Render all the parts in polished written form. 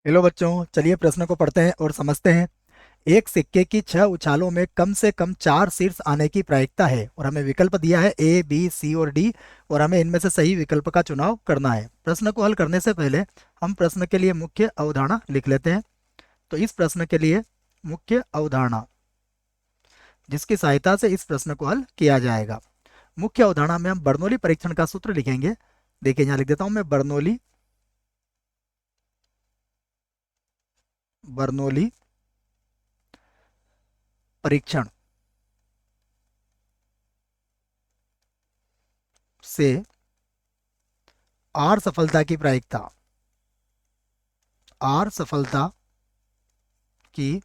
Hello बच्चों, चलिए प्रश्न को पढ़ते हैं और समझते हैं। एक सिक्के की 6 उछालों में कम से कम 4 शीर्ष आने की प्रायिकता है और हमें विकल्प दिया है ए, बी, सी और डी और हमें इनमें से सही विकल्प का चुनाव करना है। प्रश्न को हल करने से पहले हम प्रश्न के लिए मुख्य अवधारणा लिख लेते हैं। तो इस प्रश्न के लिए मुख्य अवधारणा जिसकी सहायता से इस प्रश्न को हल किया जाएगा। मुख्य अवधारणा में हम बर्नौली परीक्षण का सूत्र लिखेंगे। देखिए, यहाँ लिख देता हूं मैं बर्नौली बर्नौली परीक्षण से आर सफलता की प्रायिकता आर सफलता की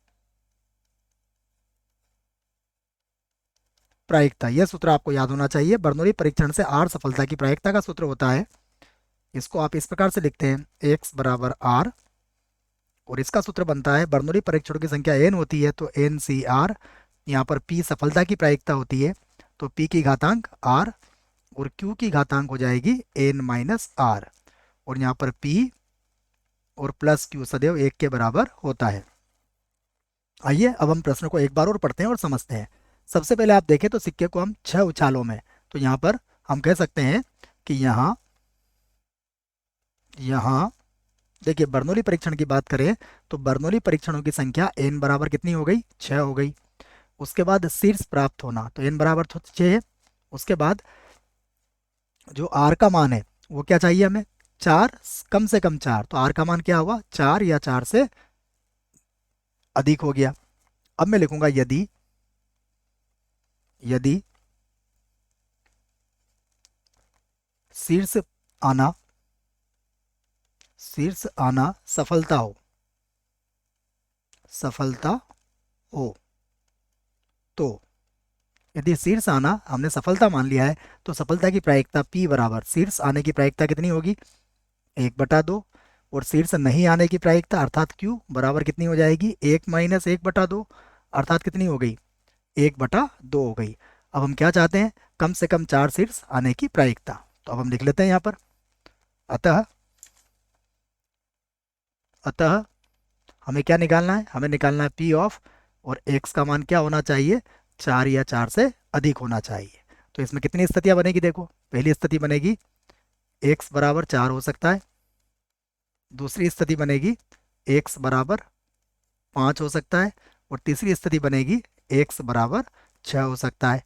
प्रायिकता, यह सूत्र आपको याद होना चाहिए। बर्नौली परीक्षण से आर सफलता की प्रायिकता का सूत्र होता है, इसको आप इस प्रकार से लिखते हैं, x बराबर आर, और इसका सूत्र बनता है बर्नौली परीक्षणों की संख्या n होती है तो एन सी आर। यहाँ पर p सफलता की प्रायिकता होती है तो p की घातांक r और q की घातांक हो जाएगी n माइनस आर, और यहाँ पर p और प्लस q सदैव 1 के बराबर होता है। आइए अब हम प्रश्न को एक बार और पढ़ते हैं और समझते हैं। सबसे पहले आप देखें तो सिक्के को हम 6 उछालों में, तो यहाँ पर हम कह सकते हैं कि यहाँ यहाँ देखिए, बर्नौली परीक्षण की बात करें तो बर्नौली परीक्षणों की संख्या n बराबर कितनी हो गई, 6 हो गई। उसके बाद शीर्ष प्राप्त होना तो n बराबर 6 है। उसके बाद जो r का मान है वो क्या चाहिए हमें, 4, कम से कम 4, तो r का मान क्या हुआ, 4 या 4 से अधिक हो गया। अब मैं लिखूंगा यदि यदि शीर्ष आना सफलता हो तो यदि शीर्ष आना हमने सफलता मान लिया है तो सफलता की प्रायिकता P बराबर शीर्ष आने की प्रायिकता कितनी होगी, 1/2, और शीर्ष नहीं आने की प्रायिकता अर्थात Q बराबर कितनी हो जाएगी, 1 माइनस 1/2, अर्थात कितनी हो गई, 1/2 हो गई। अब हम क्या चाहते हैं, कम से कम 4 शीर्ष आने की प्रायिकता, तो अब हम लिख लेते हैं यहाँ पर, अतः अतः हमें क्या निकालना है, हमें निकालना है P ऑफ, और x का मान क्या होना चाहिए, 4 या 4 से अधिक होना चाहिए। तो इसमें कितनी स्थितियां बनेगी, देखो पहली स्थिति बनेगी x बराबर 4 हो सकता है, दूसरी स्थिति बनेगी x बराबर 5 हो सकता है, और तीसरी स्थिति बनेगी x बराबर 6 हो सकता है।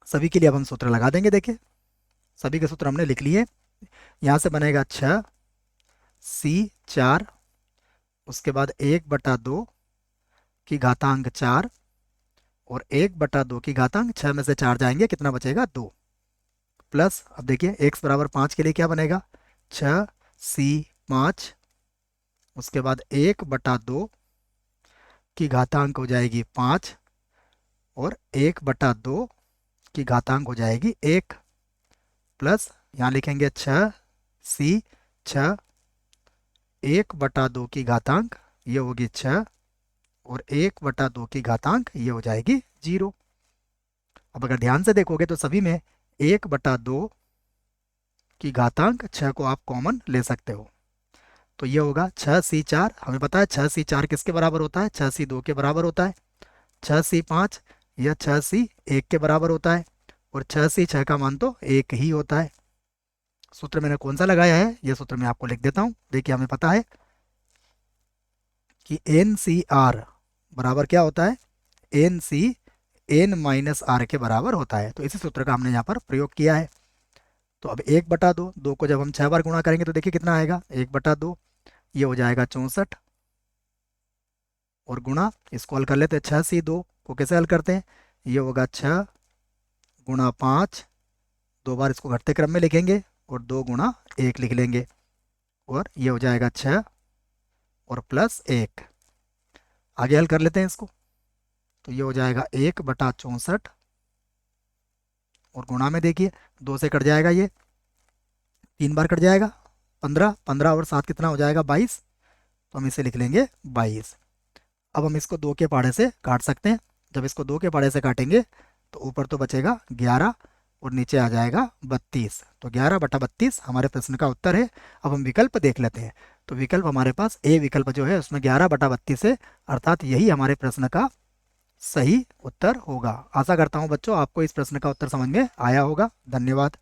सभी के लिए अब हम सूत्र लगा देंगे। देखिए, सभी के सूत्र हमने लिख लिए। यहाँ से बनेगा 6c4, उसके बाद 1/2 की घातांक 4, और 1/2 की घातांक 6 में से 4 जाएंगे, कितना बचेगा, 2, प्लस अब देखिए x बराबर 5 के लिए क्या बनेगा, 6c5, उसके बाद 1/2 की घातांक हो जाएगी 5, और 1/2 की घातांक हो जाएगी 1, प्लस यहाँ लिखेंगे 6c6, 1/2 की घातांक ये होगी 6, और 1/2 की घातांक ये हो जाएगी 0। अब अगर ध्यान से देखोगे तो सभी में 1/2 की घातांक 6 को आप कॉमन ले सकते हो, तो ये होगा 6c4। हमें पता है 6c4 किसके बराबर होता है, 6c2 के बराबर होता है। 6c5 या 6c1 के बराबर होता है, और 6c6 का मान तो 1 ही होता है। सूत्र मैंने कौन सा लगाया है, यह सूत्र मैं आपको लिख देता हूँ। देखिए, हमें पता है कि एन सी आर बराबर क्या होता है, N C N minus R के बराबर होता है, तो इसी सूत्र का हमने यहाँ पर प्रयोग किया है। तो अब 1/2, 2 को जब हम 6 बार गुणा करेंगे तो देखिए कितना आएगा, 1/2, ये हो जाएगा 64, और गुणा इसको हल कर लेते हैं, 6c2 को कैसे हल करते हैं, ये होगा 6 गुणा 5, 2 बार इसको घटते क्रम में लिखेंगे, और 2 गुणा 1 लिख लेंगे, और ये हो जाएगा 6 और प्लस 1। आगे हल कर लेते हैं इसको, तो ये हो जाएगा 1/64, और गुणा में देखिए 2 से कट जाएगा, ये 3 बार कट जाएगा, 15, 15 और 7 कितना हो जाएगा, 22, तो हम इसे लिख लेंगे 22। अब हम इसको 2 के पहाड़े से काट सकते हैं। जब इसको 2 के पहाड़े से काटेंगे तो ऊपर तो बचेगा 11, और नीचे आ जाएगा 32, तो 11/32 हमारे प्रश्न का उत्तर है। अब हम विकल्प देख लेते हैं। तो विकल्प हमारे पास ए विकल्प जो है उसमें 11/32 है, अर्थात यही हमारे प्रश्न का सही उत्तर होगा। आशा करता हूं बच्चों आपको इस प्रश्न का उत्तर समझ में आया होगा। धन्यवाद।